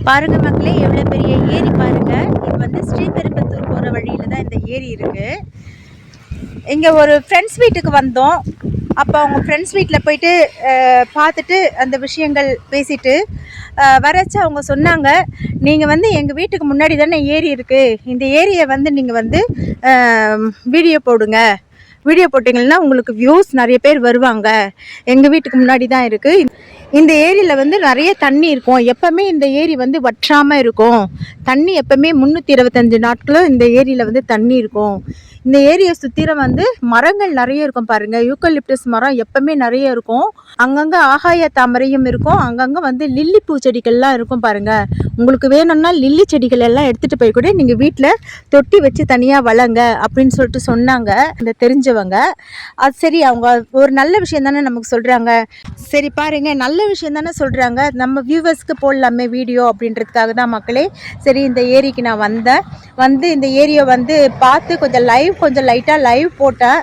பாருங்க மக்களே, எவ்வளோ பெரிய ஏரி பாருங்க. இது வந்து ஸ்ரீபெரும்புத்தூர் போகிற வழியில தான் இந்த ஏரி இருக்கு. இங்கே ஒரு ஃப்ரெண்ட்ஸ் வீட்டுக்கு வந்தோம். அப்போ அவங்க ஃப்ரெண்ட்ஸ் வீட்டில் போயிட்டு பார்த்துட்டு அந்த விஷயங்கள் பேசிட்டு வரச்சு அவங்க சொன்னாங்க, நீங்கள் வந்து எங்கள் வீட்டுக்கு முன்னாடி தானே ஏரி இருக்குது, இந்த ஏரியை வந்து நீங்கள் வந்து வீடியோ போடுங்க, வீடியோ போட்டிங்கன்னா உங்களுக்கு வியூஸ் நிறைய பேர் வருவாங்க, எங்கள் வீட்டுக்கு முன்னாடி தான் இருக்குது, இந்த ஏரியில் வந்து நிறைய தண்ணி இருக்கும், எப்போவுமே இந்த ஏரி வந்து வற்றாமல் இருக்கும், தண்ணி எப்போவுமே 325 நாட்களும் இந்த ஏரியில் வந்து தண்ணி இருக்கும், இந்த ஏரியை சுற்றிலும் வந்து மரங்கள் நிறைய இருக்கும் பாருங்கள், யூக்கலிப்டஸ் மரம் எப்போவுமே நிறைய இருக்கும், அங்கங்கே ஆகாய தாமரையும் இருக்கும், அங்கங்கே வந்து லில்லி பூச்செடிகள்லாம் இருக்கும் பாருங்கள், உங்களுக்கு வேணும்னா லில்லி செடிகள் எல்லாம் எடுத்துகிட்டு போய் கூட நீங்கள் வீட்டில் தொட்டி வச்சு தனியாக வளங்க அப்படின்னு சொல்லிட்டு சொன்னாங்க இந்த தெரிஞ்சவங்க. அது சரி, அவங்க ஒரு நல்ல விஷயம் தானே நமக்கு சொல்கிறாங்க, சரி பாருங்கள் நல்ல விஷயம் தானே சொல்கிறாங்க, நம்ம வியூவர்ஸ்க்கு போடலாமே வீடியோ அப்படின்றதுக்காக தான் மக்களே சரி இந்த ஏரிக்கு நான் வந்து இந்த ஏரியை வந்து பார்த்து கொஞ்சம் லைட்டாக லைவ் போட்டேன்,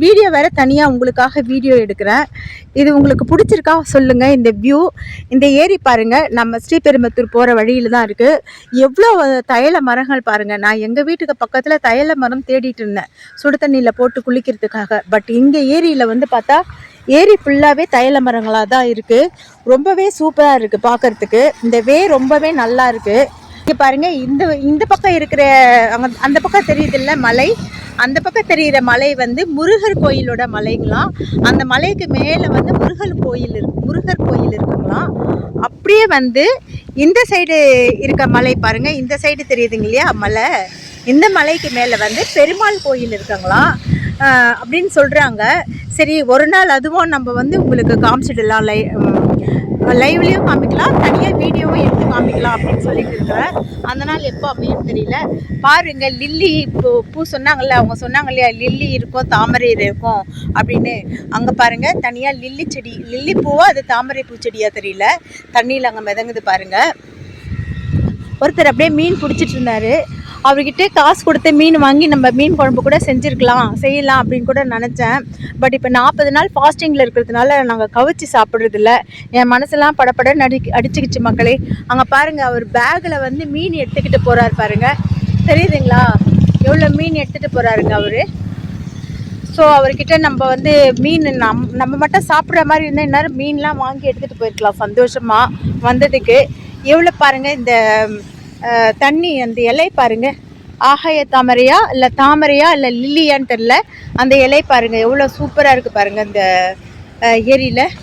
வீடியோ வேறு தனியாக உங்களுக்காக வீடியோ எடுக்கிறேன். இது உங்களுக்கு பிடிச்சிருக்கா சொல்லுங்கள். இந்த வியூ, இந்த ஏரி பாருங்கள், நம்ம ஸ்ரீபெரும்புத்தூர் போகிற வழியில் தான் இருக்குது. எவ்வளோ தைல மரங்கள் பாருங்கள். நான் எங்கள் வீட்டுக்கு பக்கத்தில் தைல மரம் தேடிட்டு இருந்தேன் சுடு தண்ணியில் போட்டு குளிக்கிறதுக்காக. பட் இங்கே ஏரியில் வந்து பார்த்தா ஏரி ஃபுல்லாகவே தைல மரங்களாக தான் இருக்குது. ரொம்பவே சூப்பராக இருக்குது பார்க்குறதுக்கு. இந்த ரொம்பவே நல்லா இருக்குது. இங்கே பாருங்கள், இந்த பக்கம் இருக்கிற அந்த பக்கம் தெரியுதில்ல மலை, அந்த பக்கம் தெரிகிற மலை வந்து முருகர் கோயிலோட மலைங்களாம். அந்த மலைக்கு மேலே வந்து முருகர் கோயில் இருக்குங்களாம். அப்படியே வந்து இந்த சைடு இருக்க மலை பாருங்கள், இந்த சைடு தெரியுதுங்க இல்லையா மலை, இந்த மலைக்கு மேலே வந்து பெருமாள் கோயில் இருக்குங்களாம் அப்படின்னு சொல்கிறாங்க. சரி, ஒரு நாள் அதுவும் நம்ம வந்து உங்களுக்கு காமிச்சிடலாம், லைவ்லேயும் காமிக்கலாம், தனியாக வீடியோவும் எடுத்து காமிக்கலாம் அப்படின்னு சொல்லிட்டு இருக்கிறேன். அந்த நாள் எப்போ அமையும் தெரியல. பாருங்கள், லில்லி பூ சொன்னாங்கல்ல, அவங்க சொன்னாங்க இல்லையா லில்லி இருக்கும் தாமரை இருக்கும் அப்படின்னு, அங்கே பாருங்கள் தனியாக லில்லி செடி, லில்லி பூவா அது தாமரை பூச்செடியாக தெரியல, தண்ணியில் அங்கே மிதங்குது பாருங்கள். ஒருத்தர் அப்படியே மீன் பிடிச்சிட்டு இருந்தார், அவர்கிட்ட காசு கொடுத்து மீன் வாங்கி நம்ம மீன் குழம்பு கூட செய்யலாம் அப்படின்னு கூட நினச்சேன். பட் இப்போ 40 நாள் ஃபாஸ்டிங்கில் இருக்கிறதுனால நாங்கள் கவிச்சு சாப்பிட்றதில்ல. என் மனசெல்லாம் படப்படன்னு அடிச்சுக்கிச்சு மக்களே. அங்கே பாருங்கள், அவர் பேக்கில் வந்து மீன் எடுத்துக்கிட்டு போகிறார் பாருங்கள், தெரியுதுங்களா எவ்வளோ மீன் எடுத்துகிட்டு போகிறாருங்க அவர். ஸோ அவர்கிட்ட நம்ம வந்து மீன் நம்ம மட்டும் சாப்பிட்ற மாதிரி இருந்தால் எந்நேரம் மீன்லாம் வாங்கி எடுத்துகிட்டு போயிருக்கலாம் சந்தோஷமாக வந்ததுக்கு. எவ்வளோ பாருங்கள், இந்த தண்ணி அந்த இலை பாருங்கள், ஆகாய தாமரையா இல்லை லில்லியான்னு தெரில, அந்த இலை பாருங்கள் எவ்வளோ சூப்பராக இருக்குது பாருங்கள். இந்த ஏரியில்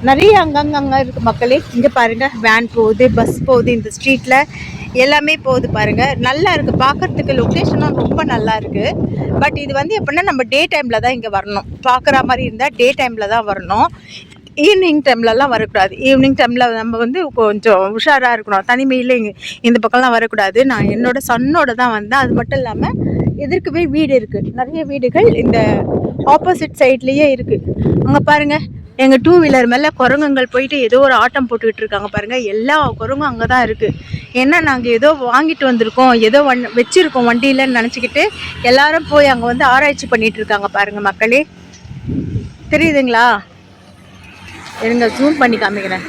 நிறைய அங்கங்கே இருக்குது மக்களே. இங்கே பாருங்கள், வேன் போகுது, பஸ் போகுது, இந்த ஸ்ட்ரீட்டில் எல்லாமே போகுது பாருங்கள். நல்லா இருக்குது பார்க்குறதுக்கு, லொக்கேஷனும் ரொம்ப நல்லா இருக்குது. பட் இது வந்து எப்படின்னா நம்ம டே டைமில் தான் இங்கே வரணும், பார்க்குற மாதிரி இருந்தால் டே டைமில் தான் வரணும், ஈவினிங் டைம்லலாம் வரக்கூடாது. ஈவினிங் டைமில் நம்ம வந்து கொஞ்சம் உஷாராக இருக்கணும், தனிமையில் இந்த பக்கம்லாம் வரக்கூடாது. நான் என்னோடய சன்னோட தான் வந்தேன். அது மட்டும் இல்லாமல் எதிர்க்கவே வீடு இருக்குது, நிறைய வீடுகள் இந்த ஆப்போசிட் சைட்லேயே இருக்குது. அங்கே பாருங்கள், எங்கள் 2 வீலர் மேலே குரங்குங்கள் போயிட்டு ஏதோ ஒரு ஆட்டம் போட்டுக்கிட்டு இருக்காங்க பாருங்கள். எல்லா குரங்கும் அங்கே தான் இருக்குது. ஏன்னா நாங்கள் ஏதோ வாங்கிட்டு வந்திருக்கோம், ஏதோ வச்சுருக்கோம் வண்டியிலன்னு நினச்சிக்கிட்டு எல்லாரும் போய் அங்கே வந்து ஆராய்ச்சி பண்ணிகிட்டு இருக்காங்க பாருங்கள் மக்களே. தெரியுதுங்களா? இருங்க ஜூம் பண்ணி காமிக்கிறேன்,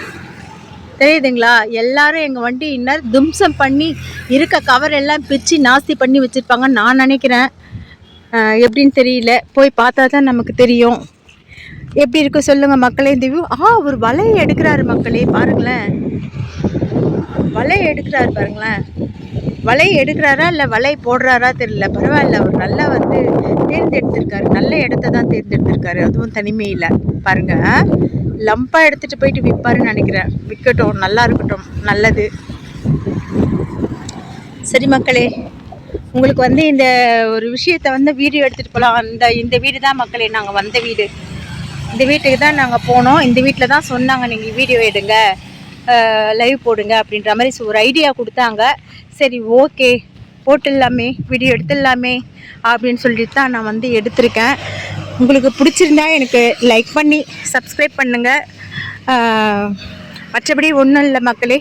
தெரியுதுங்களா? எல்லாரும் எங்கள் வண்டி இன்னும் தும்சம் பண்ணி இருக்க கவர் எல்லாம் பிச்சு நாஸ்தி பண்ணி வச்சுருப்பாங்கன்னு நான் நினைக்கிறேன். எப்படின்னு தெரியல, போய் பார்த்தா தான் நமக்கு தெரியும் எப்படி இருக்கு சொல்லுங்கள் மக்களே. இந்த வியூ ஒரு வலையை எடுக்கிறாரு மக்களே, பாருங்களேன், வலையை எடுக்கிறாரு பாருங்களேன். வலை எடுக்கிறாரா இல்லை வலை போடுறாரா தெரியல, பரவாயில்ல, அவர் நல்லா வந்து தேர்ந்தெடுத்திருக்காரு, நல்ல இடத்த தான் தேர்ந்தெடுத்திருக்காரு, அதுவும் தனிமையில் பாருங்க. லம்பாக எடுத்துகிட்டு போயிட்டு விற்பாருன்னு நினைக்கிறேன். விற்கட்டும், நல்லா இருக்கட்டும், நல்லது. சரி மக்களே, உங்களுக்கு வந்து இந்த ஒரு விஷயத்தை வந்து வீடியோ எடுத்துகிட்டு போகலாம். இந்த வீடு தான் மக்களே, நாங்கள் வந்த வீடு, இந்த வீட்டுக்கு தான் நாங்கள் போனோம். இந்த வீட்டில் தான் சொன்னாங்க நீங்கள் வீடியோ எடுங்க, லைவ் போடுங்க அப்படின்ற மாதிரி ஒரு ஐடியா கொடுத்தாங்க. சரி ஓகே, போட்டுடலாமே, வீடியோ எடுத்துடலாமே அப்படின்னு சொல்லிட்டு தான் நான் வந்து எடுத்திருக்கேன். உங்களுக்கு பிடிச்சிருந்தா எனக்கு லைக் பண்ணி சப்ஸ்கிரைப் பண்ணுங்கள். மற்றபடி ஒன்றும் இல்லை மக்களே.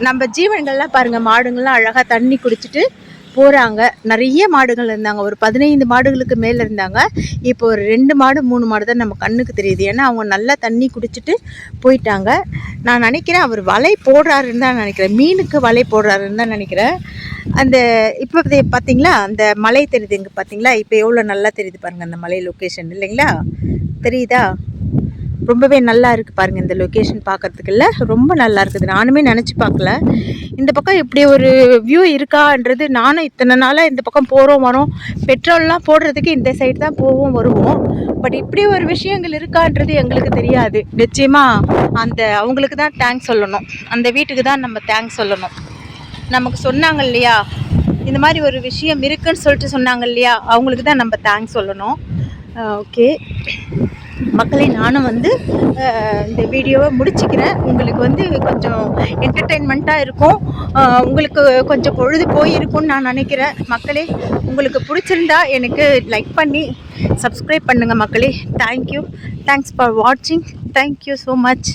நம்ம ஜீவன்கள்லாம் பாருங்கள், மாடுங்கள்லாம் அழகாக தண்ணி குடிச்சிட்டு போகிறாங்க. நிறைய மாடுகள் இருந்தாங்க, ஒரு 15 மாடுகளுக்கு மேலே இருந்தாங்க. இப்போ ஒரு 2 மாடு 3 மாடு தான் நம்ம கண்ணுக்கு தெரியுது. ஏன்னா அவங்க நல்லா தண்ணி குடிச்சிட்டு போயிட்டாங்க. நான் நினைக்கிறேன் அவர் வலை போடுறாருன்னு தான் நினைக்கிறேன், மீனுக்கு வலை போடுறாருன்னு தான் நினைக்கிறேன். அந்த இப்போ பார்த்தீங்களா அந்த மலை தெரியுது இங்கே பார்த்தீங்களா, இப்போ எவ்வளோ நல்லா தெரியுது பாருங்கள் அந்த மலை லொக்கேஷன் இல்லைங்களா, தெரியுதா? ரொம்பவே நல்லா இருக்குது பாருங்கள் இந்த லொக்கேஷன் பார்க்குறதுக்கு. இல்லை ரொம்ப நல்லா இருக்குது, நானுமே நினச்சி பார்க்கல இந்த பக்கம் இப்படி ஒரு வியூ இருக்கான்றது. நானும் இத்தனை நாளாக இந்த பக்கம் போகிறோம் வரோம், பெட்ரோல்லாம் போடுறதுக்கு இந்த சைடு தான் போவோம் வருவோம். பட் இப்படி ஒரு விஷயங்கள் இருக்கான்றது எங்களுக்கு தெரியாது. நிச்சயமாக அந்த அவங்களுக்கு தான் தேங்க்ஸ் சொல்லணும், அந்த வீட்டுக்கு தான் நம்ம தேங்க்ஸ் சொல்லணும். நமக்கு சொன்னாங்க இல்லையா இந்த மாதிரி ஒரு விஷயம் இருக்குன்னு சொல்லிட்டு சொன்னாங்க இல்லையா, அவங்களுக்கு தான் நம்ம தேங்க்ஸ் சொல்லணும். ஓகே மக்களே, நானும் வந்து இந்த வீடியோவை முடிச்சுக்கிறேன். உங்களுக்கு வந்து கொஞ்சம் என்டர்டெயின்மெண்ட்டாக இருக்கும், உங்களுக்கு கொஞ்சம் பொழுது போயிருக்கும்னு நான் நினைக்கிறேன். மக்களே, உங்களுக்கு பிடிச்சிருந்தா எனக்கு லைக் பண்ணி சப்ஸ்கிரைப் பண்ணுங்கள் மக்களே. தேங்க்யூ, தேங்க்ஸ் ஃபார் வாட்சிங், தேங்க்யூ ஸோ மச்.